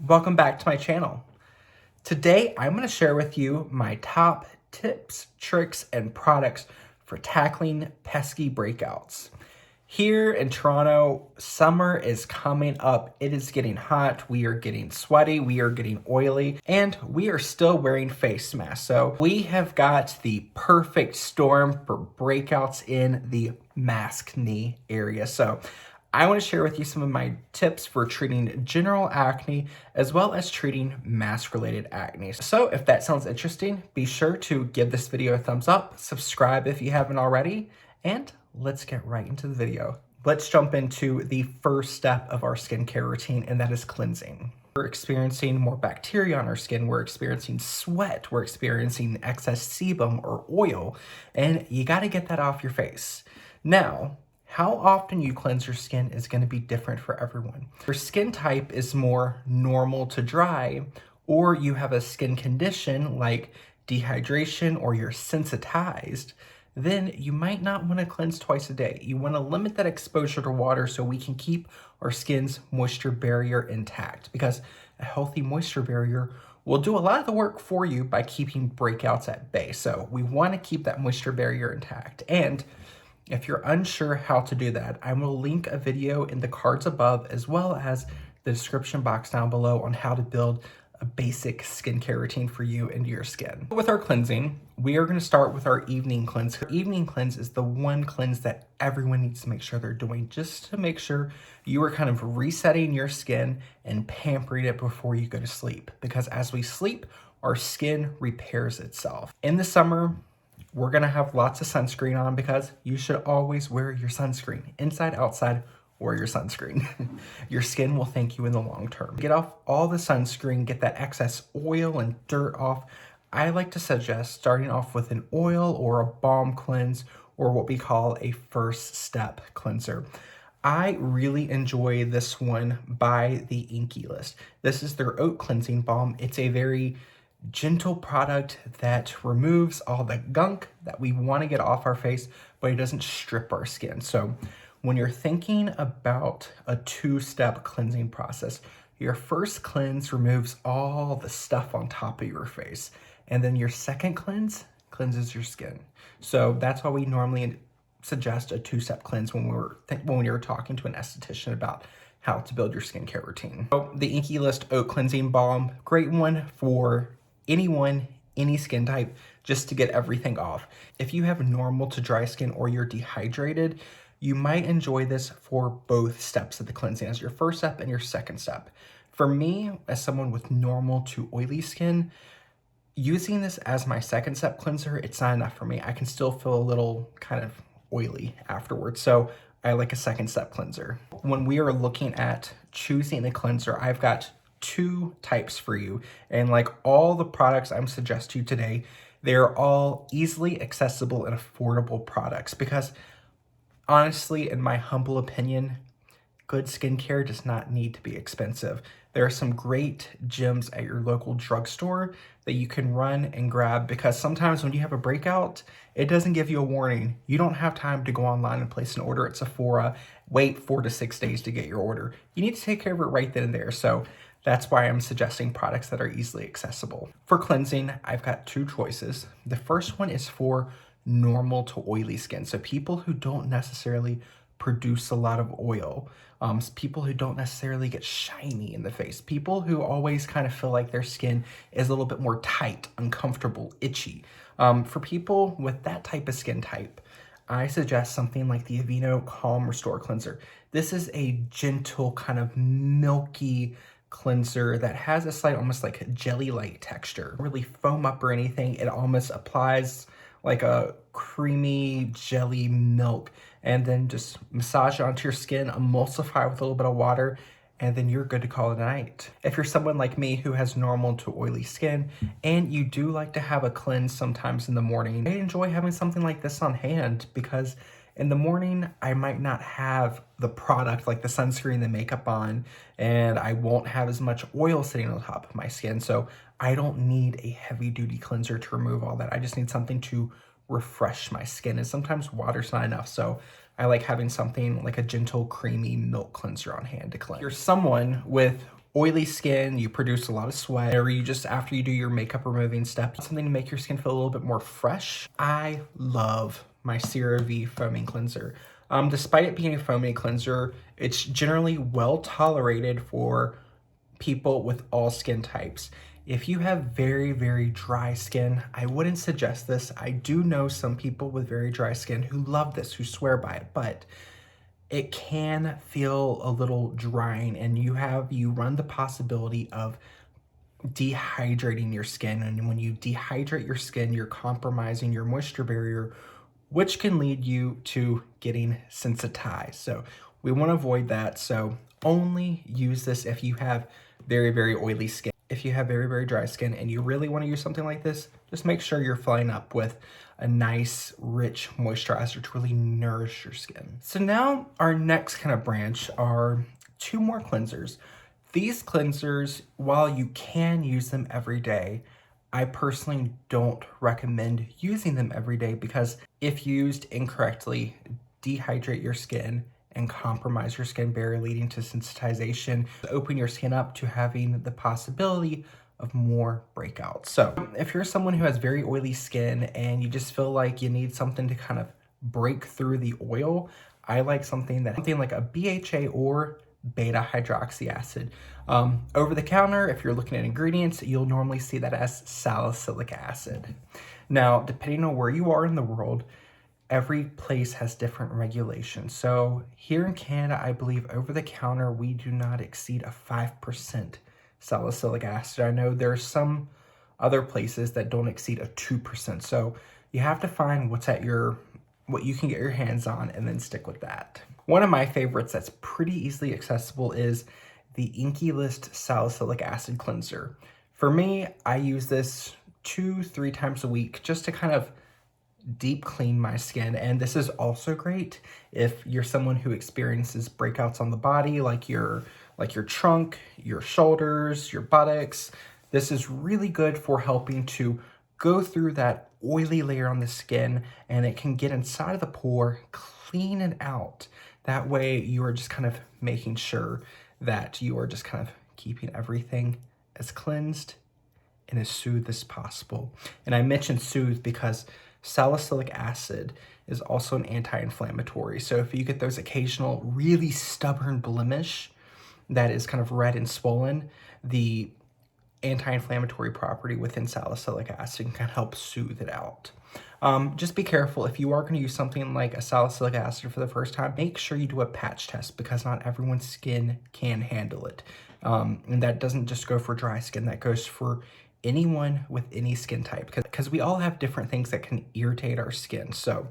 Welcome back to my channel. Today, I'm going to share with you my top tips, tricks, and products for tackling pesky breakouts. Here in Toronto, summer is coming up. It is getting hot. We are getting sweaty. We are getting oily, and we are still wearing face masks. So we have got the perfect storm for breakouts in the maskne area. So I want to share with you some of my tips for treating general acne as well as treating mask-related acne. So if that sounds interesting, be sure to give this video a thumbs up, subscribe if you haven't already, and let's get right into the video. Let's jump into the first step of our skincare routine, and that is cleansing. We're experiencing more bacteria on our skin, we're experiencing sweat, we're experiencing excess sebum or oil, and you gotta get that off your face. Now, how often you cleanse your skin is going to be different for everyone. If your skin type is more normal to dry, or you have a skin condition like dehydration or you're sensitized, then you might not want to cleanse twice a day. You want to limit that exposure to water so we can keep our skin's moisture barrier intact, because a healthy moisture barrier will do a lot of the work for you by keeping breakouts at bay. So we want to keep that moisture barrier intact. And if you're unsure how to do that, I will link a video in the cards above as well as the description box down below on how to build a basic skincare routine for you and your skin. With our cleansing, we are going to start with our evening cleanse. Our evening cleanse is the one cleanse that everyone needs to make sure they're doing, just to make sure you are kind of resetting your skin and pampering it before you go to sleep. Because as we sleep, our skin repairs itself. In the summer, we're gonna have lots of sunscreen on because you should always wear your sunscreen. Inside, outside, wear your sunscreen. Your skin will thank you in the long term. Get off all the sunscreen, get that excess oil and dirt off. I like to suggest starting off with an oil or a balm cleanse, or what we call a first step cleanser. I really enjoy this one by the Inky List. This is their oat cleansing balm. It's a very gentle product that removes all the gunk that we want to get off our face, but it doesn't strip our skin. So when you're thinking about a two-step cleansing process, your first cleanse removes all the stuff on top of your face, and then your second cleanse cleanses your skin. So that's why we normally suggest a two-step cleanse when you're talking to an esthetician about how to build your skincare routine. So the Inky List Oat Cleansing Balm, great one for anyone, any skin type, just to get everything off. If you have normal to dry skin or you're dehydrated, you might enjoy this for both steps of the cleansing, as your first step and your second step. For me, as someone with normal to oily skin, using this as my second step cleanser, it's not enough for me. I can still feel a little kind of oily afterwards. So I like a second step cleanser. When we are looking at choosing a cleanser, I've got two types for you, and like all the products I'm suggesting you today, they're all easily accessible and affordable products, because honestly, in my humble opinion, good skincare does not need to be expensive. There are some great gems at your local drugstore that you can run and grab, because sometimes when you have a breakout, it doesn't give you a warning. You don't have time to go online and place an order at Sephora, wait 4 to 6 days to get your order. You need to take care of it right then and there. So that's why I'm suggesting products that are easily accessible. For cleansing, I've got two choices. The first one is for normal to oily skin. So people who don't necessarily produce a lot of oil, people who don't necessarily get shiny in the face, people who always kind of feel like their skin is a little bit more tight, uncomfortable, itchy. For people with that type of skin type, I suggest something like the Aveeno Calm Restore Cleanser. This is a gentle, kind of milky cleanser that has a slight, almost like jelly-like texture. Really foam up or anything. It almost applies like a creamy jelly milk, and then just massage it onto your skin, emulsify with a little bit of water, and then you're good to call it a night. If you're someone like me who has normal to oily skin, and you do like to have a cleanse sometimes in the morning, I enjoy having something like this on hand, because in the morning, I might not have the product like the sunscreen, the makeup on, and I won't have as much oil sitting on top of my skin. So I don't need a heavy duty cleanser to remove all that. I just need something to refresh my skin, and sometimes water's not enough. So I like having something like a gentle, creamy milk cleanser on hand to cleanse. If you're someone with oily skin, you produce a lot of sweat, or you just, after you do your makeup removing step, something to make your skin feel a little bit more fresh. I love my CeraVe foaming cleanser. Despite it being a foaming cleanser, it's generally well tolerated for people with all skin types. If you have very, very dry skin, I wouldn't suggest this. I do know some people with very dry skin who love this, who swear by it, but it can feel a little drying, and you run the possibility of dehydrating your skin. And when you dehydrate your skin, you're compromising your moisture barrier, which can lead you to getting sensitized. So we want to avoid that. So only use this if you have very, very oily skin. If you have very, very dry skin and you really want to use something like this, just make sure you're filling up with a nice, rich moisturizer to really nourish your skin. So now our next kind of branch are 2 more cleansers. These cleansers, while you can use them every day, I personally don't recommend using them every day because if used incorrectly, dehydrate your skin and compromise your skin barrier, leading to sensitization, open your skin up to having the possibility of more breakouts. So if you're someone who has very oily skin and you just feel like you need something to kind of break through the oil, I like something like a BHA or beta hydroxy acid. Over the counter, if you're looking at ingredients, you'll normally see that as salicylic acid. Now, depending on where you are in the world, every place has different regulations. So here in Canada, I believe over the counter, we do not exceed a 5% salicylic acid. I know there's some other places that don't exceed a 2%. So you have to find what you can get your hands on and then stick with that. One of my favorites that's pretty easily accessible is the Inky List Salicylic Acid Cleanser. For me, I use this 2-3 times a week just to kind of deep clean my skin. And this is also great if you're someone who experiences breakouts on the body, like your trunk, your shoulders, your buttocks. This is really good for helping to go through that oily layer on the skin, and it can get inside of the pore, clean it out. That way you are just kind of making sure that you are just kind of keeping everything as cleansed and as soothed as possible. And I mentioned soothed because salicylic acid is also an anti-inflammatory. So if you get those occasional really stubborn blemish that is kind of red and swollen, the anti-inflammatory property within salicylic acid can help soothe it out. Just be careful if you are going to use something like a salicylic acid for the first time. Make sure you do a patch test because not everyone's skin can handle it. And that doesn't just go for dry skin, that goes for anyone with any skin type, because we all have different things that can irritate our skin. So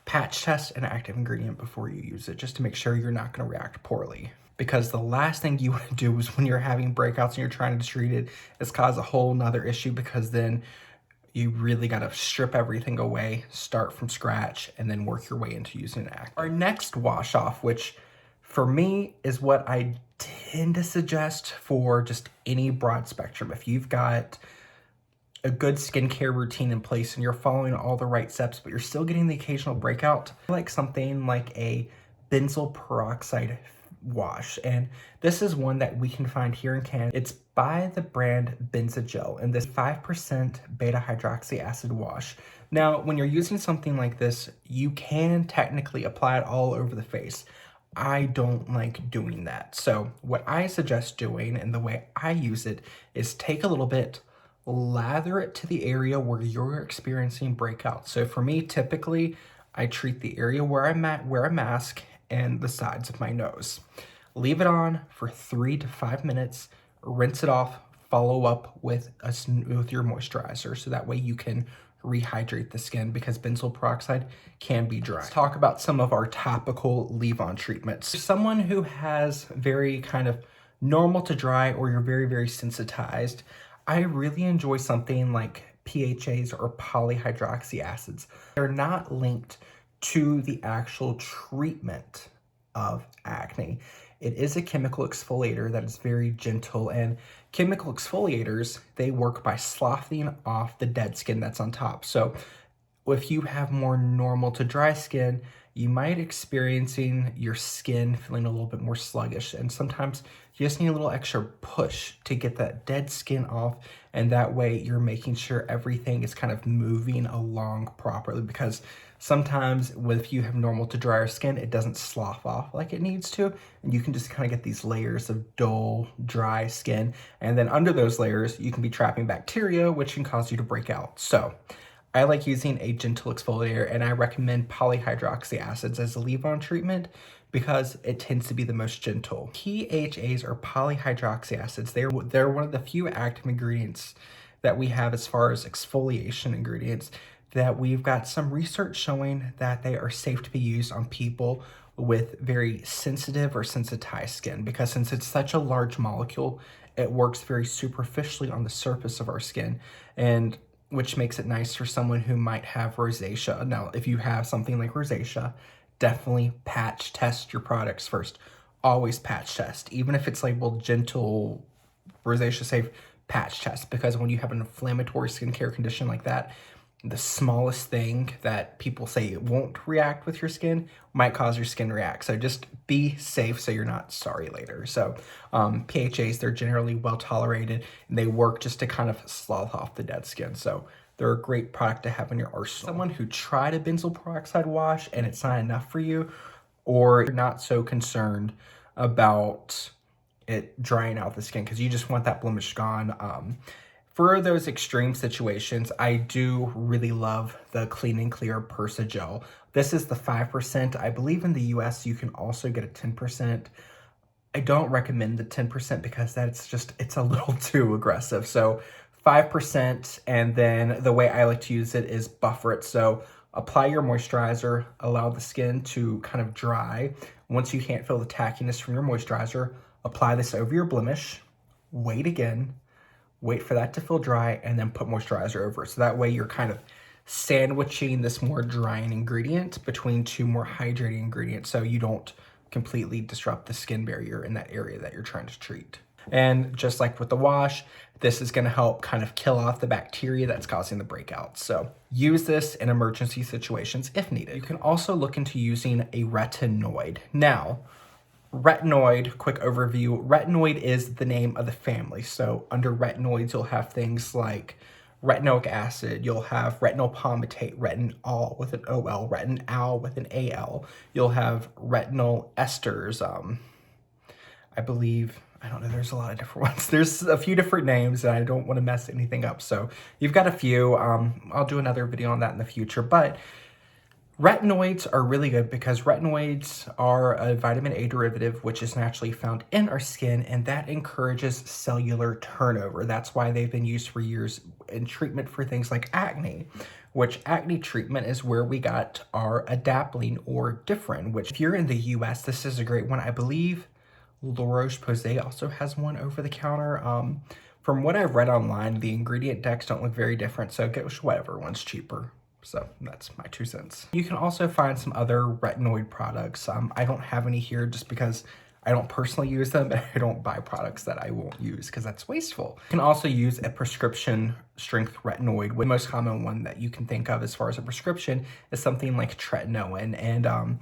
patch test an active ingredient before you use it, just to make sure you're not going to react poorly. Because the last thing you want to do is when you're having breakouts and you're trying to treat it is cause a whole nother issue, because then you really got to strip everything away, start from scratch, and then work your way into using an active. Our next wash off, which for me is what I tend to suggest for just any broad spectrum. If you've got a good skincare routine in place and you're following all the right steps, but you're still getting the occasional breakout, I like something like a benzoyl peroxide wash. And this is one that we can find here in Canada. It's by the brand Benzogel, and this 5% beta hydroxy acid wash. Now, when you're using something like this, you can technically apply it all over the face. I don't like doing that. So what I suggest doing, and the way I use it, is take a little bit, lather it to the area where you're experiencing breakouts. So for me, typically, I treat the area where I'm at, wear a mask, and the sides of my nose. Leave it on for 3 to 5 minutes, rinse it off, follow up with your moisturizer, so that way you can rehydrate the skin, because benzoyl peroxide can be dry. Let's talk about some of our topical leave-on treatments. Someone who has very kind of normal to dry, or you're very, very sensitized, I really enjoy something like PHAs or polyhydroxy acids. They're not linked to the actual treatment of acne. It is a chemical exfoliator that is very gentle, and chemical exfoliators, they work by sloughing off the dead skin that's on top. So if you have more normal to dry skin, you might experiencing your skin feeling a little bit more sluggish, and sometimes you just need a little extra push to get that dead skin off, and that way you're making sure everything is kind of moving along properly, because sometimes if you have normal to drier skin, it doesn't slough off like it needs to, and you can just kind of get these layers of dull, dry skin, and then under those layers, you can be trapping bacteria, which can cause you to break out. So I like using a gentle exfoliator, and I recommend polyhydroxy acids as a leave-on treatment because it tends to be the most gentle. PHAs, or polyhydroxy acids, they're one of the few active ingredients that we have as far as exfoliation ingredients that we've got some research showing that they are safe to be used on people with very sensitive or sensitized skin, because since it's such a large molecule, it works very superficially on the surface of our skin, and which makes it nice for someone who might have rosacea. Now, if you have something like rosacea, definitely patch test your products first. Always patch test. Even if it's labeled gentle, rosacea safe, patch test. Because when you have an inflammatory skincare condition like that, the smallest thing that people say it won't react with your skin might cause your skin to react. So just be safe so you're not sorry later. So PHAs, they're generally well tolerated, and they work just to kind of slough off the dead skin. So they're a great product to have in your arsenal. Someone who tried a benzoyl peroxide wash and it's not enough for you, or you're not so concerned about it drying out the skin because you just want that blemish gone. For those extreme situations, I do really love the Clean and Clear Persa Gel. This is the 5%. I believe in the US you can also get a 10%. I don't recommend the 10% because it's a little too aggressive. So 5%, and then the way I like to use it is buffer it. So apply your moisturizer, allow the skin to kind of dry. Once you can't feel the tackiness from your moisturizer, apply this over your blemish, wait again, wait for that to feel dry, and then put moisturizer over it. So that way you're kind of sandwiching this more drying ingredient between two more hydrating ingredients so you don't completely disrupt the skin barrier in that area that you're trying to treat. And just like with the wash, this is going to help kind of kill off the bacteria that's causing the breakouts. So use this in emergency situations if needed. You can also look into using a retinoid. Now, retinoid, quick overview, retinoid is the name of the family. So under retinoids, you'll have things like retinoic acid, you'll have retinol palmitate, retinol with an OL, retinal with an AL. You'll have retinol esters, I don't know, there's a lot of different ones. There's a few different names and I don't want to mess anything up. So you've got a few, I'll do another video on that in the future, but retinoids are really good because retinoids are a vitamin A derivative, which is naturally found in our skin, and that encourages cellular turnover. That's why they've been used for years in treatment for things like acne, which acne treatment is where we got our adapalene or Differin, which if you're in the US, this is a great one. I believe La Roche-Posay also has one over the counter. From what I've read online, the ingredient decks don't look very different, so get whatever one's cheaper. So that's my 2 cents. You can also find some other retinoid products. I don't have any here just because I don't personally use them, and I don't buy products that I won't use because that's wasteful. You can also use a prescription strength retinoid. The most common one that you can think of as far as a prescription is something like tretinoin. And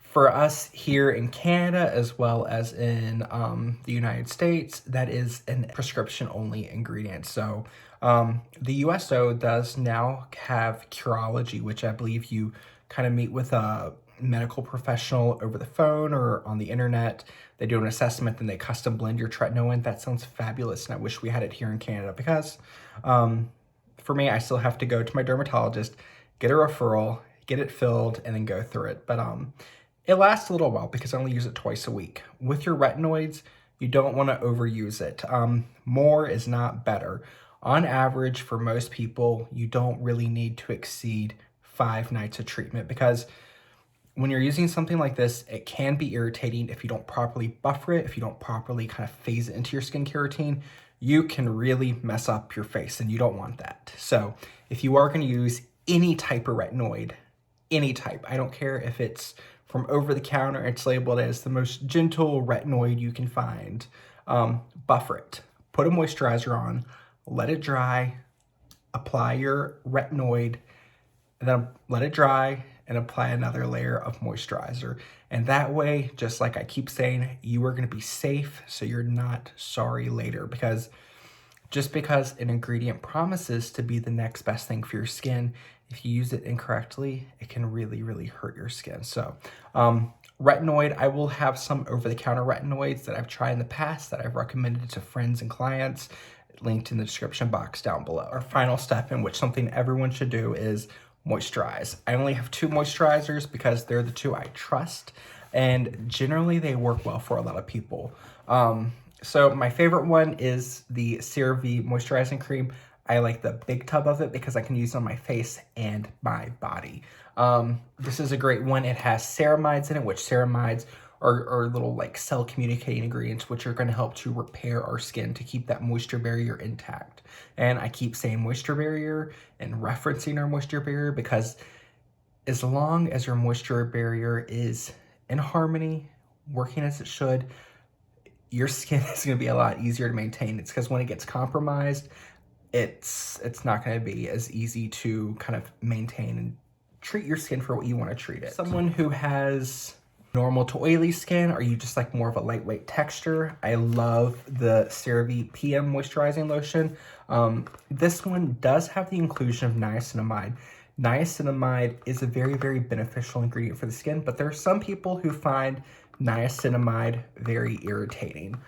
for us here in Canada, as well as in the United States, that is a prescription-only ingredient. So the USO does now have Curology, which I believe you kind of meet with a medical professional over the phone or on the internet. They do an assessment, then they custom blend your tretinoin. That sounds fabulous, and I wish we had it here in Canada because for me, I still have to go to my dermatologist, get a referral, get it filled, and then go through it. But it lasts a little while because I only use it twice a week. With your retinoids, you don't want to overuse it. More is not better. On average, for most people, you don't really need to exceed 5 nights of treatment because when you're using something like this, it can be irritating if you don't properly buffer it, if you don't properly kind of phase it into your skincare routine. You can really mess up your face, and you don't want that. So if you are going to use any type of retinoid, any type, I don't care if it's from over the counter, it's labeled as the most gentle retinoid you can find. Buffer it, put a moisturizer on, let it dry, apply your retinoid, and then let it dry, and apply another layer of moisturizer. And that way, just like I keep saying, you are gonna be safe so you're not sorry later, because just because an ingredient promises to be the next best thing for your skin, if you use it incorrectly, it can really, really hurt your skin. So retinoid, I will have some over-the-counter retinoids that I've tried in the past that I've recommended to friends and clients, linked in the description box down below. Our final step, in which something everyone should do, is moisturize. I only have 2 moisturizers because they're the 2 I trust, and generally they work well for a lot of people. So my favorite one is the CeraVe moisturizing cream. I like the big tub of it because I can use it on my face and my body. This is a great one. It has ceramides in it, which ceramides are little like cell communicating ingredients, which are going to help to repair our skin to keep that moisture barrier intact. And I keep saying moisture barrier and referencing our moisture barrier because as long as your moisture barrier is in harmony, working as it should, your skin is going to be a lot easier to maintain. It's because when it gets compromised, it's not going to be as easy to kind of maintain and treat your skin for what you want to treat it. Someone who has normal to oily skin, or you just like more of a lightweight texture, I love the CeraVe PM moisturizing lotion. This one does have the inclusion of niacinamide. Niacinamide is a very, very beneficial ingredient for the skin, but there are some people who find niacinamide very irritating.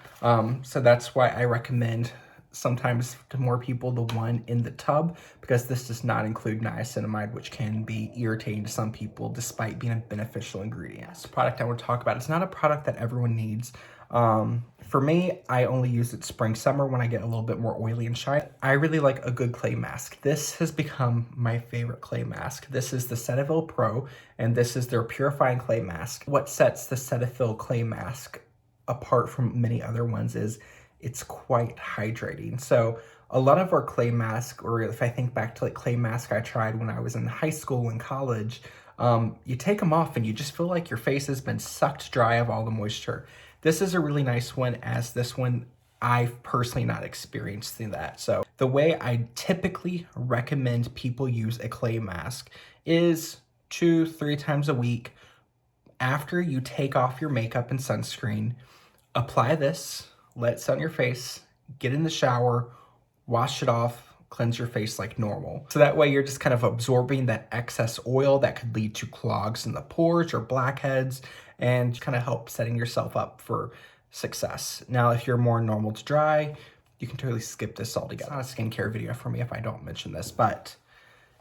So that's why I recommend sometimes to more people the one in the tub, because this does not include niacinamide, which can be irritating to some people despite being a beneficial ingredient. This product I want to talk about, it's not a product that everyone needs. For me, I only use it spring, summer when I get a little bit more oily and shiny. I really like a good clay mask. This has become my favorite clay mask. This is the Cetaphil Pro, and this is their purifying clay mask. What sets the Cetaphil clay mask apart from many other ones is it's quite hydrating. So a lot of our clay mask, or if I think back to like clay mask I tried when I was in high school and college, you take them off and you just feel like your face has been sucked dry of all the moisture. This is a really nice one, as this one, I've personally not experienced that. So the way I typically recommend people use a clay mask is 2-3 times a week. After you take off your makeup and sunscreen, apply this, let it sit on your face, get in the shower, wash it off, cleanse your face like normal. So that way you're just kind of absorbing that excess oil that could lead to clogs in the pores or blackheads, and kind of help setting yourself up for success. Now, if you're more normal to dry, you can totally skip this altogether. It's not a skincare video for me if I don't mention this, but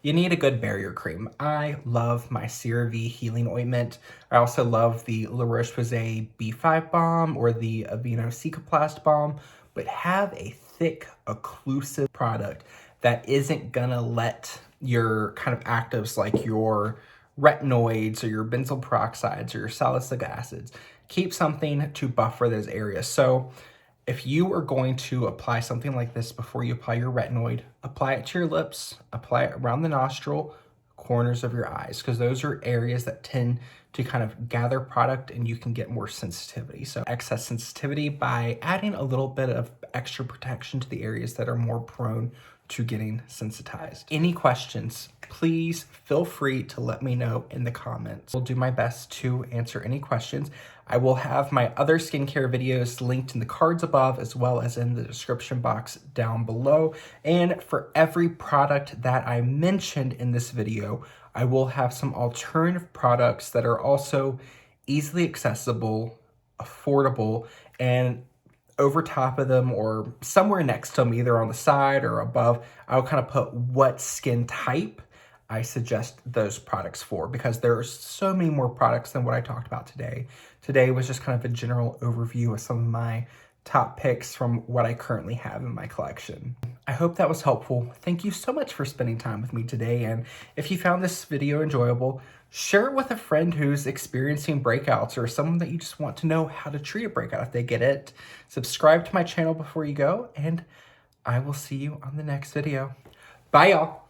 you need a good barrier cream. I love my CeraVe healing ointment. I also love the La Roche-Posay B5 balm or the Aveeno Cicaplast balm, but have a thick, occlusive product that isn't gonna let your kind of actives like your retinoids or your benzoyl peroxides or your salicylic acids, keep something to buffer those areas. So if you are going to apply something like this before you apply your retinoid, apply it to your lips, apply it around the nostril, corners of your eyes, because those are areas that tend to kind of gather product and you can get more sensitivity. So excess sensitivity by adding a little bit of extra protection to the areas that are more prone to getting sensitized. Any questions, please feel free to let me know in the comments. I'll do my best to answer any questions. I will have my other skincare videos linked in the cards above, as well as in the description box down below. And for every product that I mentioned in this video, I will have some alternative products that are also easily accessible, affordable, and over top of them or somewhere next to them, either on the side or above, I'll kind of put what skin type I suggest those products for, because there are so many more products than what I talked about today. Today was just kind of a general overview of some of my top picks from what I currently have in my collection. I hope that was helpful. Thank you so much for spending time with me today. And if you found this video enjoyable, share it with a friend who's experiencing breakouts or someone that you just want to know how to treat a breakout if they get it. Subscribe to my channel before you go, and I will see you on the next video. Bye, y'all.